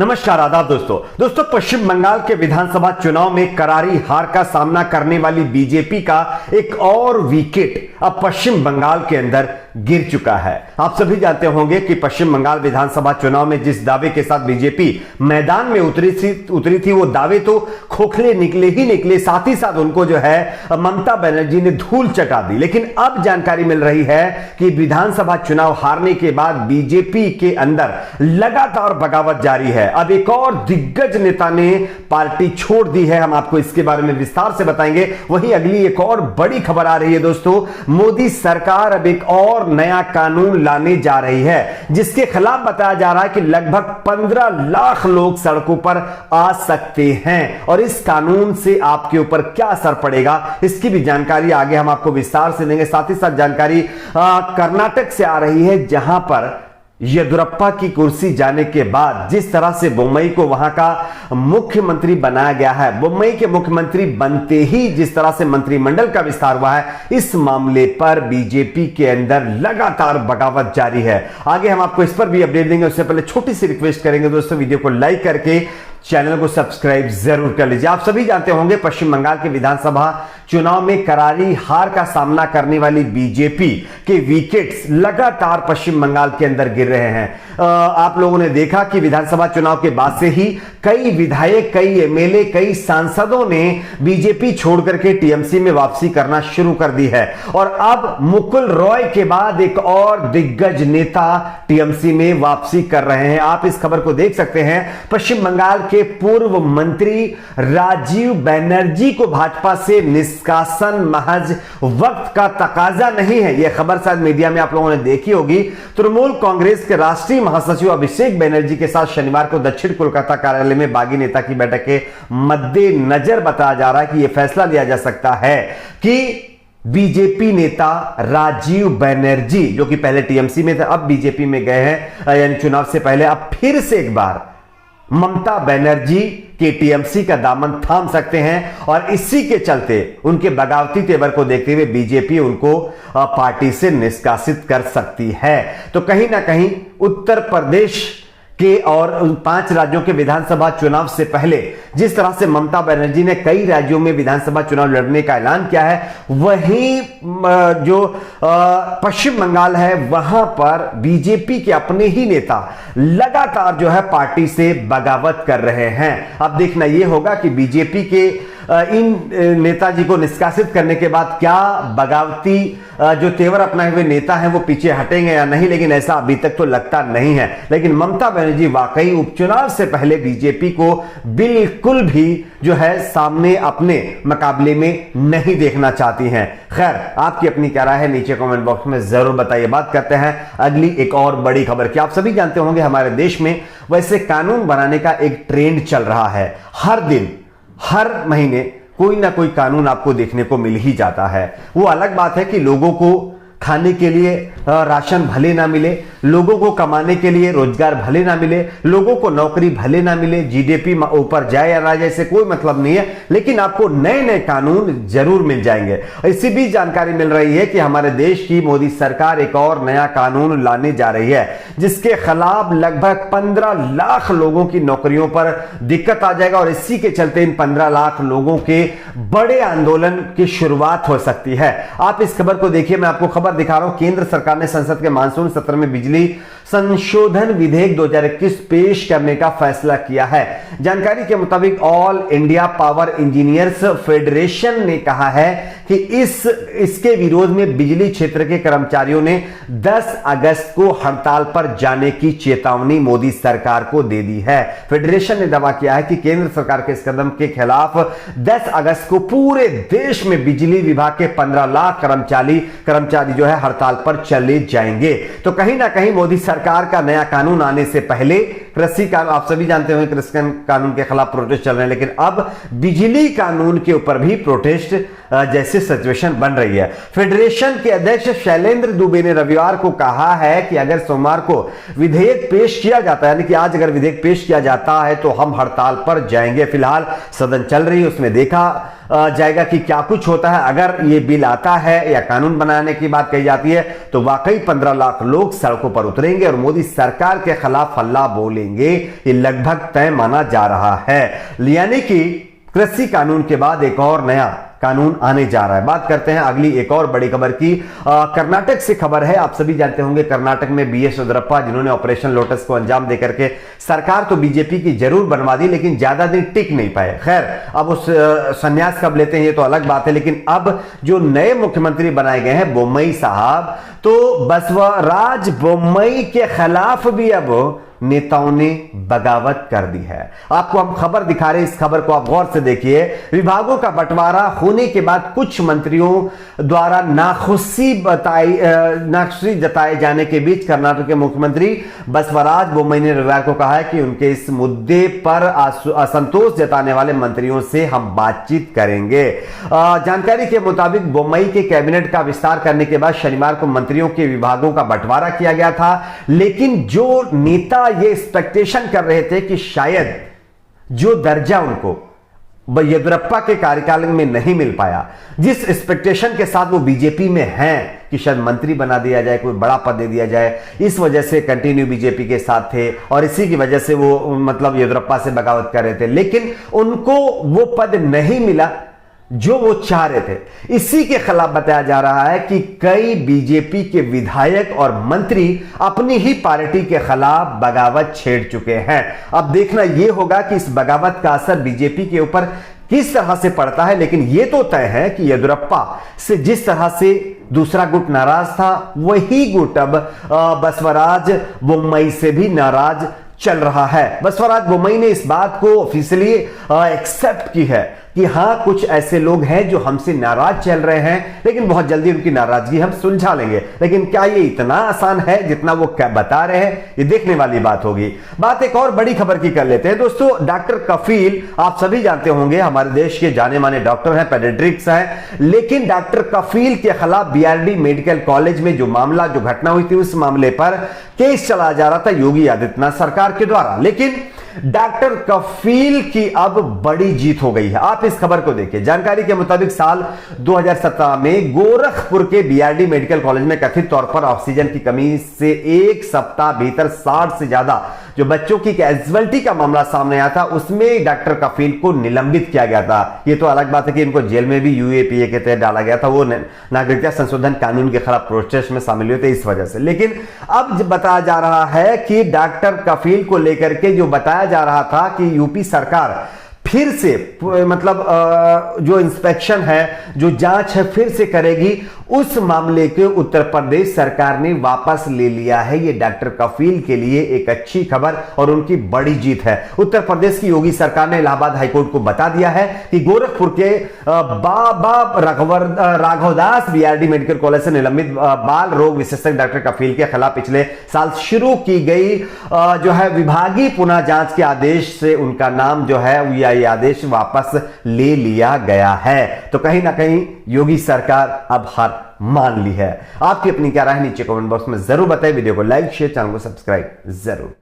नमस्कार, आदाब दोस्तों पश्चिम बंगाल के विधानसभा चुनाव में करारी हार का सामना करने वाली बीजेपी का एक और विकेट अब पश्चिम बंगाल के अंदर गिर चुका है। आप सभी जानते होंगे कि पश्चिम बंगाल विधानसभा चुनाव में जिस दावे के साथ बीजेपी मैदान में उतरी थी वो दावे तो खोखले निकले, साथ ही साथ उनको जो है ममता बनर्जी ने धूल चटा दी। लेकिन अब जानकारी मिल रही है कि विधानसभा चुनाव हारने के बाद बीजेपी के अंदर लगातार बगावत जारी है। अब एक और दिग्गज नेता ने पार्टी छोड़ दी है, हम आपको इसके बारे में विस्तार से बताएंगे। वहीं अगली एक और बड़ी खबर आ रही है दोस्तों, मोदी सरकार अब एक और नया कानून लाने जा रही है जिसके खिलाफ बताया जा रहा है कि लगभग 15 लाख लोग सड़कों पर आ सकते हैं। और इस कानून से आपके ऊपर क्या असर पड़ेगा इसकी भी जानकारी आगे हम आपको विस्तार से देंगे। साथ ही साथ जानकारी कर्नाटक से आ रही है, जहां पर येदुरप्पा की कुर्सी जाने के बाद जिस तरह से बोम्मई को वहां का मुख्यमंत्री बनाया गया है, बोम्मई के मुख्यमंत्री बनते ही जिस तरह से मंत्रिमंडल का विस्तार हुआ है, इस मामले पर बीजेपी के अंदर लगातार बगावत जारी है। आगे हम आपको इस पर भी अपडेट देंगे। उससे पहले छोटी सी रिक्वेस्ट करेंगे दोस्तों, वीडियो को लाइक करके चैनल को सब्सक्राइब जरूर कर लीजिए। आप सभी जानते होंगे पश्चिम बंगाल के विधानसभा चुनाव में करारी हार का सामना करने वाली बीजेपी के विकेट्स लगातार पश्चिम बंगाल के अंदर गिर रहे हैं। आप लोगों ने देखा कि विधानसभा चुनाव के बाद से ही कई विधायक, कई एमएलए, कई सांसदों ने बीजेपी छोड़ करके टीएमसी में वापसी करना शुरू कर दी है। और अब मुकुल रॉय के बाद एक और दिग्गज नेता टीएमसी में वापसी कर रहे हैं। आप इस खबर को देख सकते हैं। पश्चिम बंगाल के पूर्व मंत्री राजीव बनर्जी को भाजपा से निष्कासन महज वक्त का तकाजा नहीं है। यह खबर शायद मीडिया में आप लोगों ने देखी होगी। तृणमूल कांग्रेस के राष्ट्रीय महासचिव अभिषेक बनर्जी के साथ शनिवार को दक्षिण कोलकाता कार्यालय में बागी नेता की बैठक के मद्देनजर बताया जा रहा है कि यह फैसला लिया जा सकता है कि बीजेपी नेता राजीव बनर्जी, जो कि पहले टीएमसी में थे, अब बीजेपी में गए हैं, यानी चुनाव से पहले अब फिर से एक बार ममता बनर्जी के टीएमसी का दामन थाम सकते हैं। और इसी के चलते उनके बगावती तेवर को देखते हुए बीजेपी उनको पार्टी से निष्कासित कर सकती है। तो कहीं ना कहीं उत्तर प्रदेश के और 5 राज्यों के विधानसभा चुनाव से पहले जिस तरह से ममता बनर्जी ने कई राज्यों में विधानसभा चुनाव लड़ने का ऐलान किया है, वहीं जो पश्चिम बंगाल है वहां पर बीजेपी के अपने ही नेता लगातार जो है पार्टी से बगावत कर रहे हैं। अब देखना यह होगा कि बीजेपी के इन नेताजी को निष्कासित करने के बाद क्या बगावती जो तेवर अपनाए हुए नेता हैं वो पीछे हटेंगे या नहीं, लेकिन ऐसा अभी तक तो लगता नहीं है। लेकिन ममता बनर्जी वाकई उपचुनाव से पहले बीजेपी को बिल्कुल भी जो है सामने अपने मुकाबले में नहीं देखना चाहती हैं। खैर, आपकी अपनी क्या राय है नीचे कमेंट बॉक्स में जरूर बताइए। बात करते हैं अगली एक और बड़ी खबर की। आप सभी जानते होंगे हमारे देश में वैसे कानून बनाने का एक ट्रेंड चल रहा है। हर दिन, हर महीने कोई ना कोई कानून आपको देखने को मिल ही जाता है। वो अलग बात है कि लोगों को खाने के लिए राशन भले ना मिले, लोगों को कमाने के लिए रोजगार भले ना मिले, लोगों को नौकरी भले ना मिले, जीडीपी ऊपर जाए या ना जाए से कोई मतलब नहीं है, लेकिन आपको नए नए कानून जरूर मिल जाएंगे। इसी बीच जानकारी मिल रही है कि हमारे देश की मोदी सरकार एक और नया कानून लाने जा रही है जिसके खिलाफ लगभग 15 लाख लोगों की नौकरियों पर दिक्कत आ जाएगा। और इसी के चलते इन 15 लाख लोगों के बड़े आंदोलन की शुरुआत हो सकती है। आप इस खबर को देखिए, मैं आपको खबर दिखा रहा हूं। केंद्र सरकार ने संसद के मानसून सत्र में बिजली संशोधन विधेयक 2021 पेश करने का फैसला किया है। जानकारी के मुताबिक all India power engineers federation ने कहा है कि इसके विरोध में बिजली क्षेत्र के कर्मचारियों ने 10 अगस्त को हड़ताल पर जाने की चेतावनी मोदी सरकार को दे दी है। फेडरेशन ने दावा किया है कि केंद्र सरकार के इस कदम के खिलाफ 10 अगस्त को पूरे देश में बिजली विभाग के 15 लाख कर्मचारी जो है हड़ताल पर चले जाएंगे। तो कहीं ना कहीं मोदी सरकार का नया कानून आने से पहले कृषि कानून, आप सभी जानते होंगे कृषि कानून के खिलाफ प्रोटेस्ट चल रहे हैं, लेकिन अब बिजली कानून के ऊपर भी प्रोटेस्ट जैसे सिचुएशन बन रही है। फेडरेशन के अध्यक्ष शैलेंद्र दुबे ने रविवार को कहा है कि अगर सोमवार को विधेयक पेश किया जाता है, यानी कि आज अगर विधेयक पेश किया जाता है तो हम हड़ताल पर जाएंगे। फिलहाल सदन चल रही है, उसमें देखा जाएगा कि क्या कुछ होता है। अगर ये बिल आता है या कानून बनाने की बात कही जाती है तो वाकई 15 लाख लोग सड़कों पर उतरेंगे और मोदी सरकार के खिलाफ हल्ला बोलेंगे, ये लगभग तय माना जा रहा है। यानी कि कृषि कानून के बाद एक और नया कानून आने जा रहा है। बात करते हैं अगली एक और बड़ी खबर की। कर्नाटक से खबर है। आप सभी जानते होंगे कर्नाटक में बीएस येदियुरप्पा, जिन्होंने ऑपरेशन लोटस को अंजाम देकर के सरकार तो बीजेपी की जरूर बनवा दी, लेकिन ज्यादा दिन टिक नहीं पाए। खैर, अब उस संन्यास कब लेते हैं ये तो अलग बात है, लेकिन अब जो नए मुख्यमंत्री बनाए गए हैं बोम्मई साहब, तो बसवराज बोम्मई के खिलाफ भी अब नेताओं ने बगावत कर दी है। आपको हम खबर दिखा रहे हैं, इस खबर को आप गौर से देखिए। विभागों का बंटवारा होने के बाद कुछ मंत्रियों द्वारा नाखुशी जताए जाने के बीच कर्नाटक के मुख्यमंत्री बसवराज बोम्मई ने रविवार को कहा है कि उनके इस मुद्दे पर असंतोष जताने वाले मंत्रियों से हम बातचीत करेंगे। जानकारी के मुताबिक बोम्मई के कैबिनेट का विस्तार करने के बाद शनिवार को मंत्रियों के विभागों का बंटवारा किया गया था, लेकिन जो नेता ये एक्सपेक्टेशन कर रहे थे कि शायद जो दर्जा उनको येदियुरप्पा के कार्यकाल में नहीं मिल पाया, जिस एक्सपेक्टेशन के साथ वो बीजेपी में हैं कि शायद मंत्री बना दिया जाए, कोई बड़ा पद दे दिया जाए, इस वजह से कंटिन्यू बीजेपी के साथ थे और इसी की वजह से वो मतलब येदियुरप्पा से बगावत कर रहे थे, लेकिन उनको वो पद नहीं मिला जो वो चाह रहे थे। इसी के खिलाफ बताया जा रहा है कि कई बीजेपी के विधायक और मंत्री अपनी ही पार्टी के खिलाफ बगावत छेड़ चुके हैं। अब देखना यह होगा कि इस बगावत का असर बीजेपी के ऊपर किस तरह से पड़ता है, लेकिन यह तो तय है कि येदियुरप्पा से जिस तरह से दूसरा गुट नाराज था, वही गुट अब बसवराज बोम्मई से भी नाराज चल रहा है। बसवराज बोम्मई ने इस बात को ऑफिशियली एक्सेप्ट की है कि हां, कुछ ऐसे लोग हैं जो हमसे नाराज चल रहे हैं, लेकिन बहुत जल्दी उनकी नाराजगी हम सुलझा लेंगे। लेकिन क्या ये इतना आसान है जितना वो बता रहे हैं? ये देखने वाली बात होगी। बात एक और बड़ी खबर की कर लेते हैं दोस्तों। डॉक्टर कफील, आप सभी जानते होंगे, हमारे देश के जाने माने डॉक्टर हैं, पेडियाट्रिक्स हैं, लेकिन डॉक्टर कफील के खिलाफ बीआरडी मेडिकल कॉलेज में जो मामला, जो घटना हुई थी, उस मामले पर केस चला जा रहा था योगी आदित्यनाथ सरकार के द्वारा, लेकिन डॉक्टर कफील की अब बड़ी जीत हो गई है। आप इस खबर को देखिए। जानकारी के मुताबिक साल 2017 में गोरखपुर के बीआरडी मेडिकल कॉलेज में कथित तौर पर ऑक्सीजन की कमी से एक सप्ताह भीतर 60 से ज्यादा जो बच्चों की कैजुअलिटी का मामला सामने आया था, उसमें डॉक्टर कफील को निलंबित किया गया था। यह तो अलग बात है कि इनको जेल में भी यूएपीए के तहत डाला गया था, वो नागरिकता संशोधन कानून के खिलाफ प्रोटेस्ट में शामिल हुए थे इस वजह से। लेकिन अब बताया जा रहा है कि डॉक्टर कफील को लेकर के जो बताया जा रहा था कि यूपी सरकार फिर से मतलब जो इंस्पेक्शन है, जो जांच है, फिर से करेगी। उस मामले के उत्तर प्रदेश सरकार ने वापस ले लिया है। ये डॉक्टर कफील के लिए एक अच्छी खबर और उनकी बड़ी जीत है। उत्तर प्रदेश की योगी सरकार ने इलाहाबाद हाईकोर्ट को बता दिया है कि गोरखपुर के Baba Raghavdas BRD medical college से निलंबित बाल रोग विशेषज्ञ डॉक्टर कफील के खिलाफ पिछले साल शुरू की गई जो है विभागीय पुनः जांच के आदेश से उनका नाम जो है ये आदेश वापस ले लिया गया है। तो कहीं ना कहीं योगी सरकार अब हार मान ली है। आपकी अपनी क्या राय नीचे कमेंट बॉक्स में जरूर बताएं। वीडियो को लाइक, शेयर, चैनल को सब्सक्राइब जरूर।